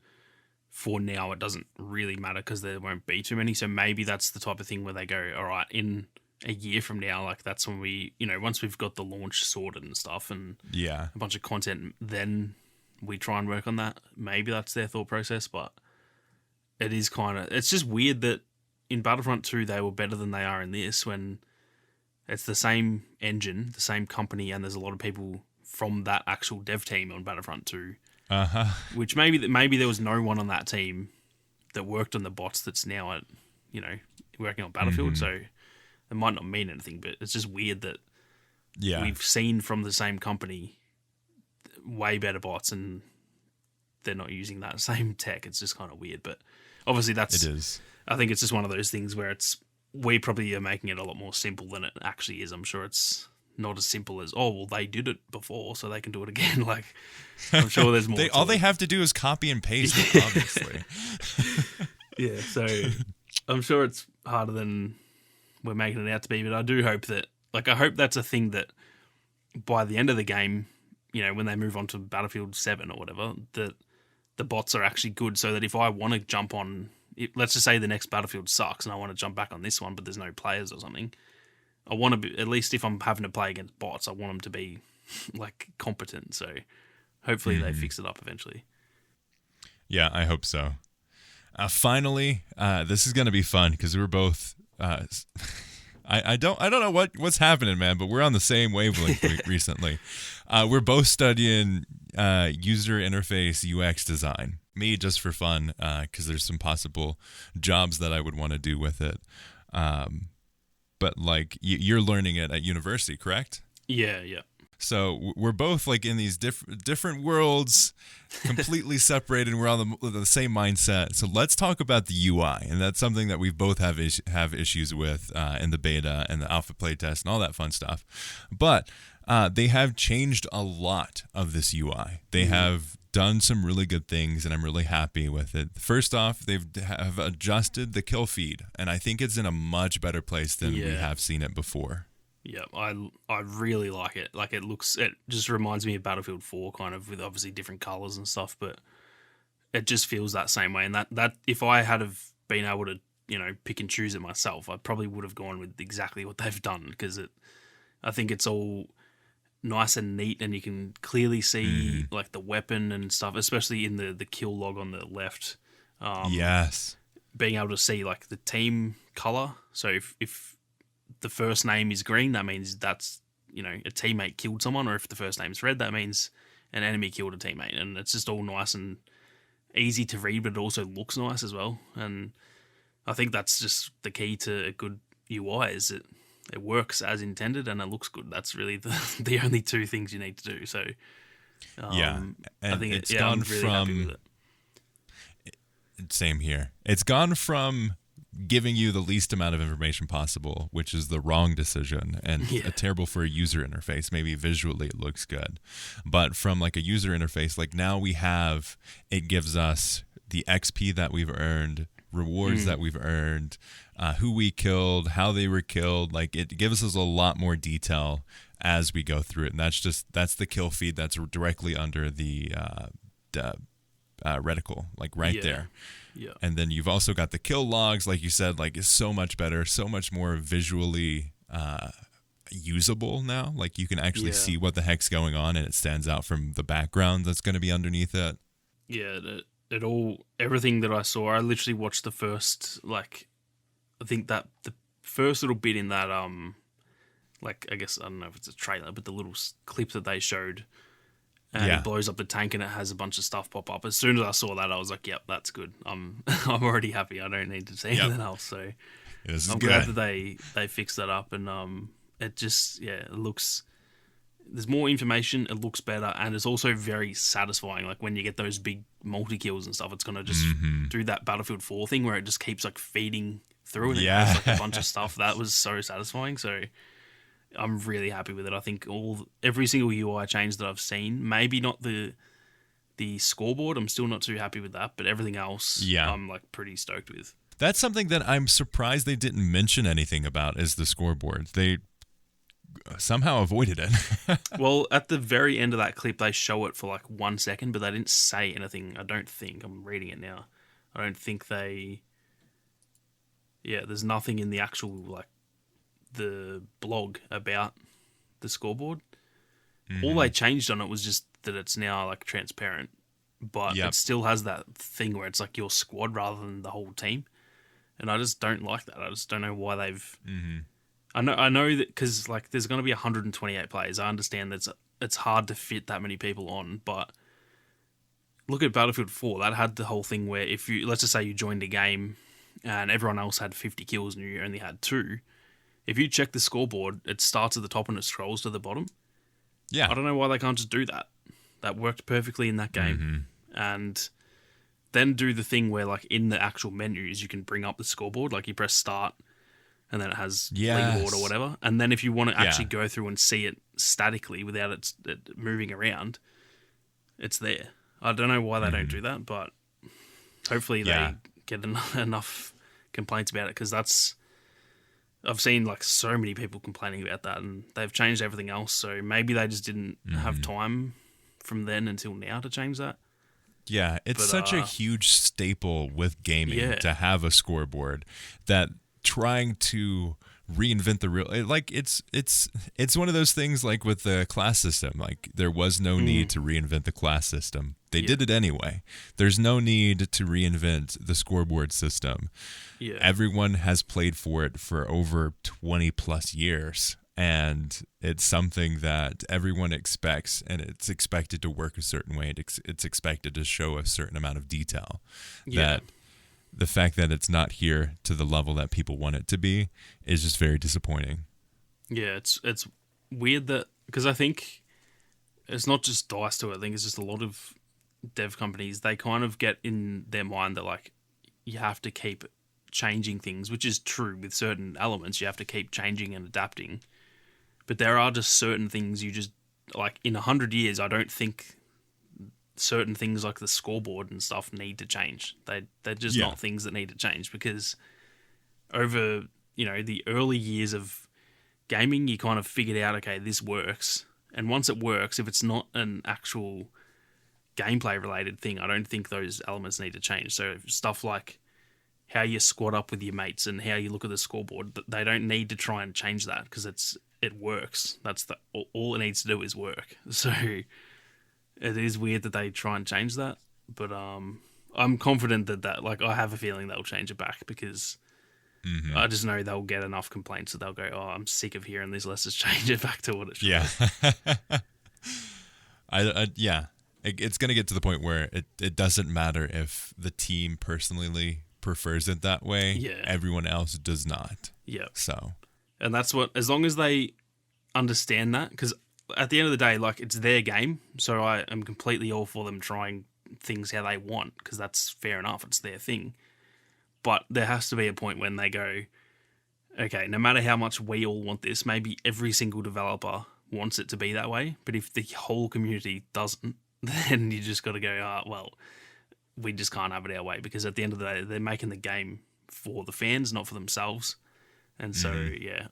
for now it doesn't really matter because there won't be too many. So maybe that's the type of thing where they go, all right, in a year from now, like that's when we, once we've got the launch sorted and stuff and a bunch of content, then we try and work on that. Maybe that's their thought process, but it is it's just weird that in Battlefront 2 they were better than they are in this when it's the same engine, the same company, and there's a lot of people from that actual dev team on Battlefront 2. Which maybe there was no one on that team that worked on the bots that's now at, working on Battlefield, so it might not mean anything, but it's just weird that we've seen from the same company way better bots and they're not using that same tech. It's just kind of weird, but obviously it is. I think it's just one of those things where we probably are making it a lot more simple than it actually is. I'm sure it's not as simple as, they did it before, so they can do it again. Like, I'm sure there's more. All they have to do is copy and paste it, obviously. Yeah, so I'm sure it's harder than we're making it out to be, but I do hope I hope that's a thing that by the end of the game, when they move on to Battlefield 7 or whatever, that the bots are actually good so that if I want to jump on, let's just say the next Battlefield sucks and I want to jump back on this one, but there's no players or something, I want to be, at least if I'm having to play against bots, I want them to be like competent. So hopefully they fix it up eventually. Yeah, I hope so. Finally, this is going to be fun because we're both, I don't know what's happening, man, but we're on the same wavelength recently. We're both studying user interface UX design. me just for fun, because there's some possible jobs that I would want to do with it. But like you're learning it at university, correct? Yeah, yeah. So we're both like in these different worlds, completely separated. And we're on the same mindset. So let's talk about the UI, and that's something that we both have issues with in the beta and the alpha playtest and all that fun stuff. But they have changed a lot of this UI. They have done some really good things, and I'm really happy with it. First off, have adjusted the kill feed, and I think it's in a much better place than we have seen it before. Yeah, I really like it. Like it just reminds me of Battlefield 4 kind of, with obviously different colors and stuff, but it just feels that same way. And that if I had have been able to, pick and choose it myself, I probably would have gone with exactly what they've done, because I think it's all nice and neat, and you can clearly see like the weapon and stuff, especially in the kill log on the left. Yes. Being able to see like the team color. So if the first name is green, that means that's, a teammate killed someone, or if the first name's red, that means an enemy killed a teammate. And it's just all nice and easy to read, but it also looks nice as well. And I think that's just the key to a good UI, is it works as intended and it looks good. That's really the only two things you need to do. So and I think it's gone I'm really happy with it. Same here. It's gone from giving you the least amount of information possible, which is the wrong decision and terrible for a user interface. Maybe visually it looks good, but from like a user interface, like now it gives us the XP that we've earned, rewards that we've earned, who we killed, how they were killed. Like it gives us a lot more detail as we go through it, and that's the kill feed that's directly under the reticle, like there. Yeah. And then you've also got the kill logs, like you said, like it's so much better, so much more visually usable now. Like you can actually see what the heck's going on, and it stands out from the background that's going to be underneath it. Yeah, everything that I saw, I literally watched the first, like, I think that the first little bit in that, like, I guess, I don't know if it's a trailer, but the little clip that they showed, and it blows up the tank and it has a bunch of stuff pop up. As soon as I saw that, I was like, yep, that's good. I'm already happy. I don't need to see anything else. So I'm glad that they fixed that up, and it just, it looks, there's more information, it looks better, and it's also very satisfying. Like when you get those big multi-kills and stuff, it's going to just do that Battlefield 4 thing where it just keeps like feeding through, and it has like a bunch of stuff. That was so satisfying. So I'm really happy with it. I think every single UI change that I've seen, maybe not the scoreboard, I'm still not too happy with that, but everything else I'm like pretty stoked with. That's something that I'm surprised they didn't mention anything about, is the scoreboard. They somehow avoided it. Well, at the very end of that clip, they show it for like 1 second, but they didn't say anything. I don't think. I'm reading it now. I don't think they... Yeah, there's nothing in the actual, like, the blog about the scoreboard. All they changed on it was just that it's now, like, transparent. But it still has that thing where it's like your squad rather than the whole team. And I just don't like that. I just don't know why they've... I know that, because like there's going to be 128 players. I understand that it's hard to fit that many people on, but look at Battlefield 4. That had the whole thing where if you, let's just say you joined a game and everyone else had 50 kills and you only had 2, if you check the scoreboard, it starts at the top and it scrolls to the bottom. Yeah. I don't know why they can't just do that. That worked perfectly in that game. And then do the thing where like in the actual menus, you can bring up the scoreboard. Like you press start, and then it has leaderboard or whatever. And then if you want to actually go through and see it statically without it moving around, it's there. I don't know why they don't do that, but hopefully they get enough complaints about it, because I've seen like so many people complaining about that, and they've changed everything else. So maybe they just didn't have time from then until now to change that. Yeah, it's such a huge staple with gaming to have a scoreboard that trying to reinvent the real, like it's one of those things like with the class system. Like there was no need to reinvent the class system. They did it anyway. There's no need to reinvent the scoreboard system. Everyone has played for it for over 20 plus years, and it's something that everyone expects, and it's expected to work a certain way. It's expected to show a certain amount of detail. Yeah. That the fact that it's not here to the level that people want it to be is just very disappointing. Yeah, it's weird that, because I think it's not just DICE to it. I think it's just a lot of dev companies, they kind of get in their mind that like you have to keep changing things, which is true with certain elements. You have to keep changing and adapting. But there are just certain things you just, like in 100 years, I don't think certain things like the scoreboard and stuff need to change. They're just not things that need to change, because over, the early years of gaming, you kind of figured out, okay, this works. And once it works, if it's not an actual gameplay related thing, I don't think those elements need to change. So stuff like how you squad up with your mates and how you look at the scoreboard, they don't need to try and change that, because it works. That's all it needs to do is work. So it is weird that they try and change that, but I'm confident that like I have a feeling they'll change it back, because I just know they'll get enough complaints that they'll go, oh, I'm sick of hearing this, let's just change it back to what it should be. It's going to get to the point where it doesn't matter if the team personally prefers it that way. Yeah. Everyone else does not. Yeah. So. And that's what, as long as they understand that, because at the end of the day, like, it's their game, so I am completely all for them trying things how they want, because that's fair enough, it's their thing. But there has to be a point when they go, okay, no matter how much we all want this, maybe every single developer wants it to be that way, but if the whole community doesn't, then you just got to go, well, we just can't have it our way, because at the end of the day, they're making the game for the fans, not for themselves. And so,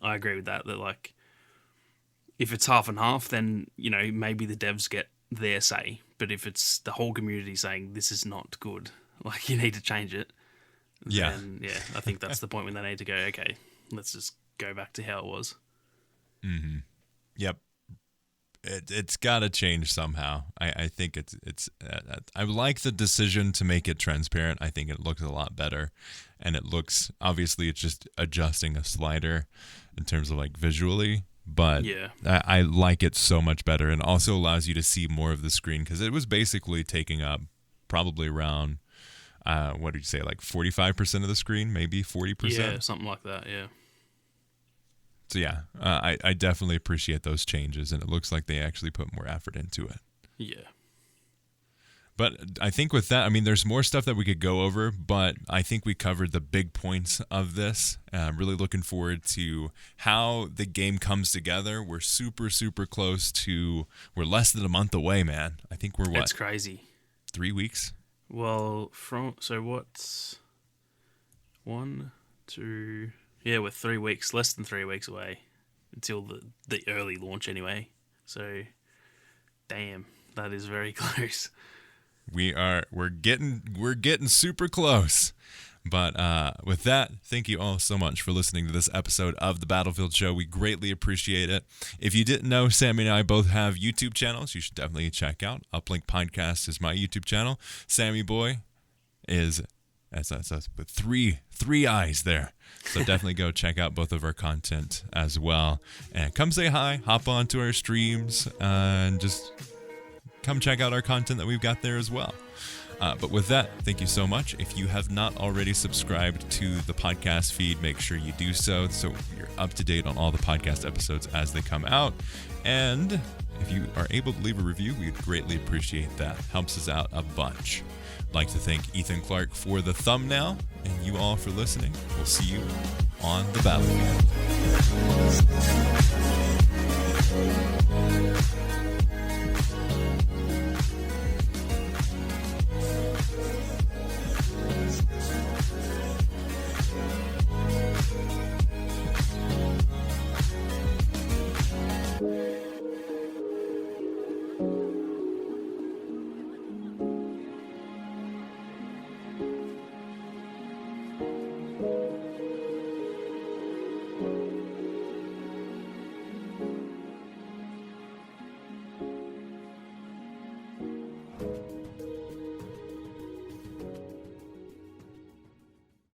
I agree with that like, if it's half and half, then, maybe the devs get their say. But if it's the whole community saying, this is not good, like, you need to change it, then, I think that's the point when they need to go, okay, let's just go back to how it was. Mm-hmm. Yep. It's got to change somehow. I think it's I like the decision to make it transparent. I think it looks a lot better, and it looks, obviously it's just adjusting a slider in terms of like visually, but I like it so much better, and also allows you to see more of the screen, because it was basically taking up probably around what did you say, like 45% of the screen, maybe 40%? Yeah, something like that, yeah. So I definitely appreciate those changes, and it looks like they actually put more effort into it. Yeah. But I think with that, I mean, there's more stuff that we could go over, but I think we covered the big points of this. I'm really looking forward to how the game comes together. We're super, super close to, we're less than a month away, man. I think we're It's crazy. 3 weeks? Well, so what's 1, 2... Yeah, we're 3 weeks, less than 3 weeks away until the early launch anyway. So, damn, that is very close. We're getting super close. But with that, thank you all so much for listening to this episode of The Battlefield Show. We greatly appreciate it. If you didn't know, Sammy and I both have YouTube channels. You should definitely check out. Uplink Podcast is my YouTube channel. Sammy Boy is... That's with three eyes there. So definitely go check out both of our content as well. And come say hi, hop on to our streams, and just come check out our content that we've got there as well. But with that, thank you so much. If you have not already subscribed to the podcast feed, make sure you do so you're up to date on all the podcast episodes as they come out. And if you are able to leave a review, we'd greatly appreciate that. Helps us out a bunch. I'd like to thank Ethan Clark for the thumbnail, and you all for listening. We'll see you on the battlefield.